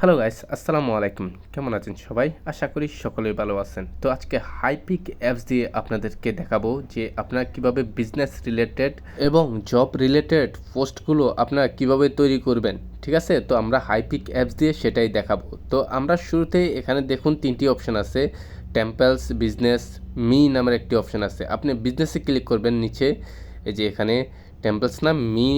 Hello guys, আসসালামু আলাইকুম। কেমন আছেন সবাই? আশা করি সকলেই ভালো আছেন। তো আজকে হাইপিক অ্যাপস দিয়ে আপনাদেরকে দেখাবো যে আপনারা কিভাবে বিজনেস রিলেটেড এবং জব রিলেটেড পোস্টগুলো আপনারা কিভাবে তৈরি করবেন। ঠিক আছে? তো আমরা হাইপিক অ্যাপস দিয়ে সেটাই দেখাবো। তো আমরা শুরুতেই এখানে দেখুন 3টি অপশন আছে। টেম্পলস, বিজনেস, মি নামের একটি অপশন আছে। আপনি বিজনেসে ক্লিক করবেন নিচে, এই যে এখানে টেম্পলস নাম মি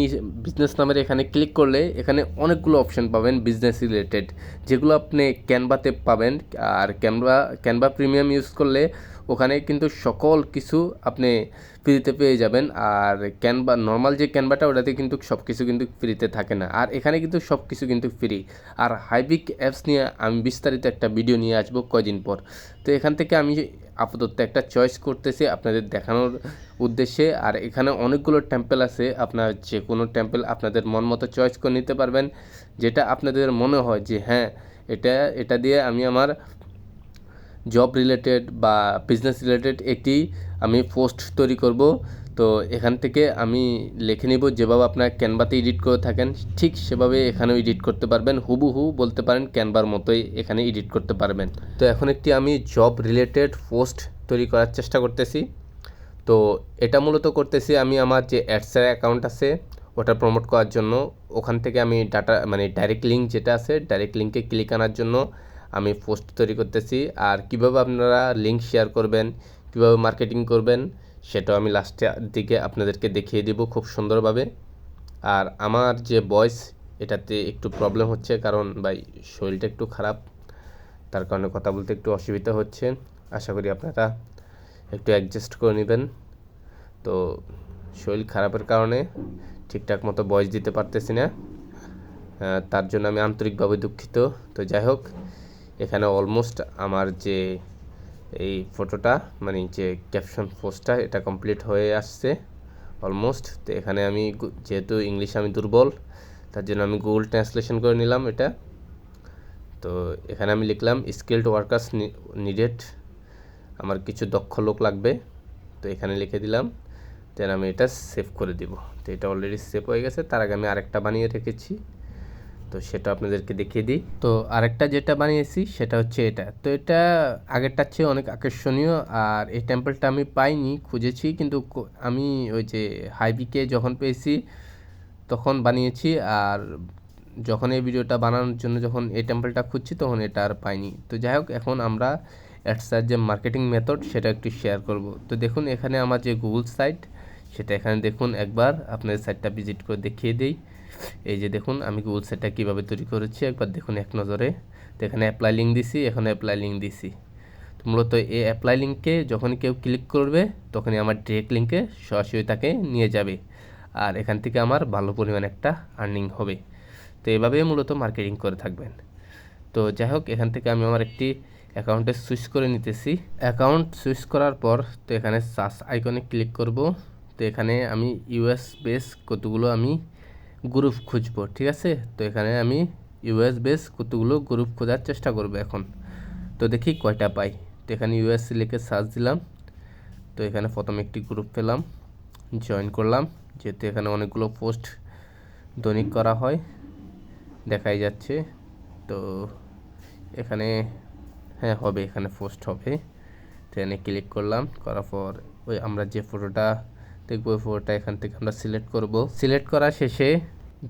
বিজনেস নামের এখানে ক্লিক করলে এখানে অনেকগুলো অপশন পাবেন বিজনেস রিলেটেড, যেগুলো আপনি ক্যানভাতে পাবেন। আর ক্যানভা প্রিমিয়াম ইউজ করলে ওখানে কিন্তু সকল কিছু আপনি ফ্রিতে পেয়ে যাবেন। আর ক্যানভা নর্মাল যে ক্যানভাটা ওটাতে কিন্তু সব কিছু কিন্তু ফ্রিতে থাকে না, আর এখানে কিন্তু সব কিছু কিন্তু ফ্রি। আর হাইপিক অ্যাপস নিয়ে আমি বিস্তারিত একটা ভিডিও নিয়ে আসবো কয়দিন পর। তো এখান থেকে আমি আপাতত একটা চয়েস করতেছি আপনাদের দেখানোর উদ্দেশ্যে। আর এখানে অনেকগুলো টেম্পল আছে, আপনার যে কোনো টেম্পল আপনাদের মন মতো চয়েস করে নিতে পারবেন, যেটা আপনাদের মনে হয় যে হ্যাঁ এটা দিয়ে আমি আমার জব রিলেটেড বা বিজনেস রিলেটেড একটি আমি পোস্ট তৈরি করব। তো এখান থেকে আমি লিখে নিব, যেভাবে আপনার ক্যানভাতে এডিট করে থাকেন ঠিক সেভাবে এখানেও এডিট করতে পারবেন। হুবহু বলতে পারেন ক্যানভার মতোই এখানে এডিট করতে পারবেন। তো এখন একটি আমি জব রিলেটেড পোস্ট তৈরি করার চেষ্টা করতেছি। তো এটা মূলত করতেছি আমি আমার যে অ্যাডসের অ্যাকাউন্ট আছে ওটা প্রমোট করার জন্য। ওখান থেকে আমি ডাটা মানে ডাইরেক্ট লিঙ্ক যেটা আছে ডাইরেক্ট লিঙ্কে ক্লিক আনার জন্য আমি পোস্ট তৈরি করতেছি। আর কিভাবে আপনারা লিঙ্ক শেয়ার করবেন, কিভাবে মার্কেটিং করবেন, সেটাও আমি লাস্টের দিকে আপনাদেরকে দেখিয়ে দিব খুব সুন্দরভাবে। আর আমার যে ভয়েস এটাতে একটু প্রবলেম হচ্ছে, কারণ ভাই শরীরটা একটু খারাপ, তার কারণে কথা বলতে একটু অসুবিধা হচ্ছে। আশা করি আপনারা একটু অ্যাডজাস্ট করে নেবেন। তো শরীর খারাপের কারণে ঠিকঠাক মতো ভয়েস দিতে পারতেছি না, তার জন্য আমি আন্তরিকভাবে দুঃখিত। তো যাই হোক, এখানে অলমোস্ট আমার যে এই ফটোটা মানে যে ক্যাপশন পোস্টটা এটা কমপ্লিট হয়ে আসছে অলমোস্ট। তো এখানে আমি যেহেতু ইংলিশ আমি দুর্বল, তার জন্য আমি গুগল ট্রান্সলেশন করে নিলাম এটা। তো এখানে আমি লিখলাম স্কিলড ওয়ার্কার্স নিডেড, আমার কিছু দক্ষ লোক লাগবে। তো এখানে লিখে দিলাম, দেন আমি এটা সেভ করে দিব। তো এটা অলরেডি সেভ হয়ে গেছে। তার আগে আমি আরেকটা বানিয়ে রেখেছি, তো সেটা আপনাদেরকে দেখিয়ে দিই। তো আরেকটা যেটা বানিয়েছি সেটা হচ্ছে এটা। তো এটা আগেরটার চেয়ে অনেক আকর্ষণীয়। আর এই টেম্পলটা আমি পাইনি, খুঁজেছি, কিন্তু আমি ওই যে হাইপিকে যখন পেয়েছি তখন বানিয়েছি। আর যখন এই ভিডিওটা বানানোর জন্য যখন এই টেম্পলটা খুঁজছি তখন এটা আর পাইনি। তো যাই হোক, এখন আমরা অ্যাডসের যে মার্কেটিং মেথড সেটা একটু শেয়ার করব। তো দেখুন এখানে আমার যে গুগল সাইট সেটা এখানে দেখুন, একবার আপনাদের সাইটটা ভিজিট করে দেখিয়ে দিই। এই যে দেখুন আমি গুগল সাইটটা কীভাবে তৈরি করেছি একবার দেখুন এক নজরে। তো এখানে অ্যাপ্লাই লিঙ্ক দিছি, এখানে অ্যাপ্লাই লিঙ্ক দিছি। তো মূলত এই অ্যাপ্লাই লিঙ্কে যখনই কেউ ক্লিক করবে তখনই আমার ডিরেক্ট লিঙ্কে সরাসরি তাকে নিয়ে যাবে। আর এখান থেকে আমার ভালো পরিমাণ একটা আর্নিং হবে। তো এভাবেই মূলত মার্কেটিং করে থাকবেন। তো যাই হোক, এখান থেকে আমি আমার একটি অ্যাকাউন্টে সুইচ করে নিতেছি। অ্যাকাউন্ট সুইচ করার পর তো এখানে সার্চ আইকনে ক্লিক করব। তো এখানে আমি ইউএস বেস কতগুলো আমি গ্রুপ খুঁজবো, ঠিক আছে? তো এখানে আমি ইউএস বেস কতগুলো গ্রুপ খোঁজার চেষ্টা করব এখন। তো দেখি কয়টা পাই। তো এখানে ইউএস লিখে সার্চ দিলাম। তো এখানে প্রথমে একটি গ্রুপ পেলাম, জয়েন করলাম। যেহেতু এখানে অনেকগুলো পোস্ট দৈনিক করা হয় দেখাই যাচ্ছে। তো এখানে হ্যাঁ হবে, এখানে পোস্ট হবে। তো এখানে ক্লিক করলাম, করার পর ওই আমরা যে ফটোটা দেখবো ওই ফটোটা এখান থেকে আমরা সিলেক্ট করব। সিলেক্ট করা শেষে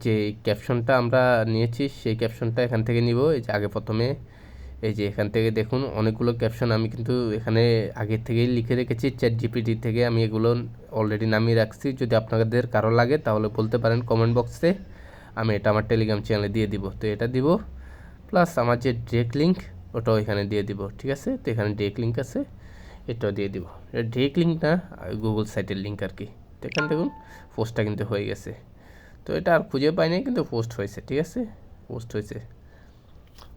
যে ক্যাপশনটা আমরা নিয়েছি সেই ক্যাপশনটা এখান থেকে নিব। এই যে আগে প্রথমে এই যে এখান থেকে দেখুন অনেকগুলো ক্যাপশন আমি কিন্তু এখানে আগে থেকেই লিখে রেখেছি, চ্যাট জিপিটি থেকে আমি এগুলো অলরেডি নামিয়ে রাখছি। যদি আপনাদের কারো লাগে তাহলে বলতে পারেন কমেন্ট বক্সে, আমি এটা আমার টেলিগ্রাম চ্যানেলে দিয়ে দিব। তো এটা দিব, প্লাস আমার যে ডিরেক্ট লিঙ্ক ওটাও এখানে দিয়ে দিব, ঠিক আছে? তো এখানে ডিরেক্ট লিঙ্ক আছে, এটাও দিয়ে দিব। এটা ডিরেক্ট লিঙ্ক না, গুগল সাইটের লিঙ্ক আর কি। তো এখানে দেখুন পোস্টটা কিন্তু হয়ে গেছে। তো এটা আর খুঁজে পাই নাই, কিন্তু পোস্ট হয়েছে, ঠিক আছে? পোস্ট হয়েছে।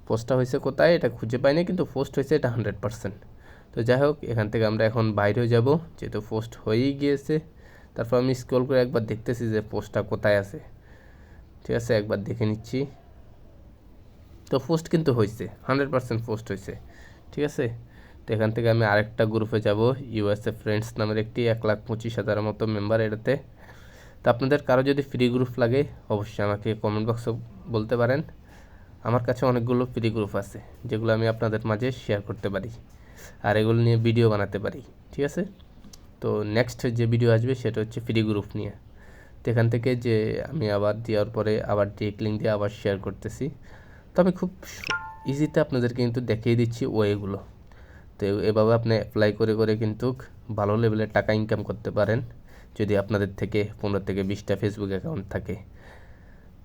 পোস্টটা হয়েছে কোথায় এটা খুঁজে পাই নাই, কিন্তু পোস্ট হয়েছে এটা 100%। তো যাই হোক, এখান থেকে আমরা এখন বাইরেও যাব, যেহেতু পোস্ট হয়েই গিয়েছে। তারপর আমি স্ক্রল করে একবার দেখতেছি যে পোস্টটা কোথায় আছে, ঠিক আছে? একবার দেখে নিচ্ছি। তো পোস্ট কিন্তু হয়েছে, 100% পোস্ট হয়েছে, ঠিক আছে? তো এখান থেকে আমি আরেকটা গ্রুপে যাব, ইউএসএ ফ্রেন্ডস নামের একটি 1,25,000 মতো মেম্বার এটাতে। তো আপনাদের কারো যদি ফ্রি গ্রুপ লাগে অবশ্যই আমাকে কমেন্ট বক্সে বলতে পারেন, আমার কাছে অনেকগুলো ফ্রি গ্রুপ আছে যেগুলো আমি আপনাদের মাঝে শেয়ার করতে পারি আর এগুলো নিয়ে ভিডিও বানাতে পারি, ঠিক আছে। তো নেক্সট যে ভিডিও আসবে সেটা হচ্ছে ফ্রি গ্রুপ নিয়ে। তো এখান থেকে যে আমি আবার দেওয়ার পরে আবার ডিরেক্ট লিঙ্ক দিয়ে আবার শেয়ার করতেছি। তো আমি খুব ইজিতে আপনাদেরকে কিন্তু দেখিয়ে দিচ্ছি ওয়েগুলো। তো এভাবে আপনি অ্যাপ্লাই করে করে কিন্তু ভালো লেভেলের টাকা ইনকাম করতে পারেন যদি আপনাদের থেকে 15 থেকে 20টা ফেসবুক অ্যাকাউন্ট থাকে।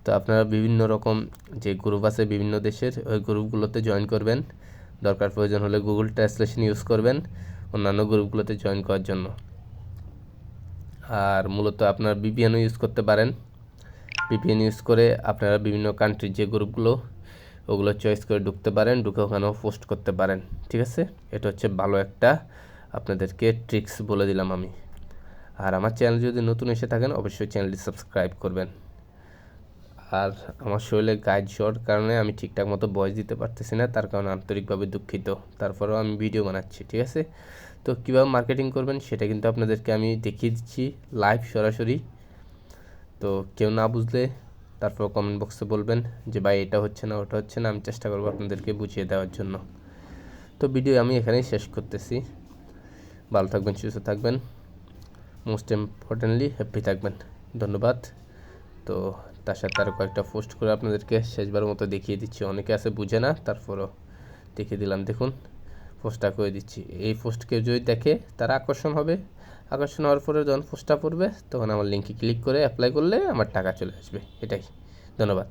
তো আপনারা বিভিন্ন রকম যে গ্রুপ আছে বিভিন্ন দেশের, ওই গ্রুপগুলোতে জয়েন করবেন। দরকার প্রয়োজন হলে গুগল ট্রান্সলেশন ইউজ করবেন অন্যান্য গ্রুপগুলোতে জয়েন করার জন্য। আর মূলত আপনারা ভিপিএনও ইউজ করতে পারেন। ভিপিএন ইউজ করে আপনারা বিভিন্ন কান্ট্রির যে গ্রুপগুলো ওগুলো চয়েস করে ঢুকতে পারেন, ঢুকে ওখানেও পোস্ট করতে পারেন, ঠিক আছে। এটা হচ্ছে ভালো একটা আপনাদেরকে ট্রিক্স বলে দিলাম আমি। আর আমার চ্যানেল যদি নতুন এসে থাকেন অবশ্যই চ্যানেলটি সাবস্ক্রাইব করবেন। আর আমার শরীরে গাইড জ্বর কারণে আমি ঠিকঠাক মতো ভয়েস দিতে পারতেছি না, তার কারণে আন্তরিকভাবে দুঃখিত। তারপরেও আমি ভিডিও বানাচ্ছি, ঠিক আছে। তো কীভাবে মার্কেটিং করবেন সেটা কিন্তু আপনাদেরকে আমি দেখিয়ে দিচ্ছি লাইভ সরাসরি। তো কেউ না বুঝলে তারপর কমেন্ট বক্সে বলবেন যে ভাই এটা হচ্ছে না ওটা হচ্ছে না, আমি চেষ্টা করবো আপনাদেরকে বুঝিয়ে দেওয়ার জন্য। তো ভিডিও আমি এখানেই শেষ করতেছি। ভালো থাকবেন, সুস্থ থাকবেন, মোস্ট ইম্পর্টেন্টলি হ্যাপি থাকবেন। ধন্যবাদ। তো তার সাথে আরও কয়েকটা পোস্ট করে আপনাদেরকে শেষবার মতো দেখিয়ে দিচ্ছি। অনেকে আছে বুঝে না, তারপরও দেখিয়ে দিলাম। দেখুন পোস্টটা করে দিচ্ছি। এই পোস্ট কেউ যদি দেখে তারা আকর্ষণ হবে, আকর্ষণ হওয়ার পরে যখন পোস্টটা পড়বে তখন আমার লিঙ্কে ক্লিক করে অ্যাপ্লাই করলে আমার টাকা চলে আসবে। এটাই। ধন্যবাদ।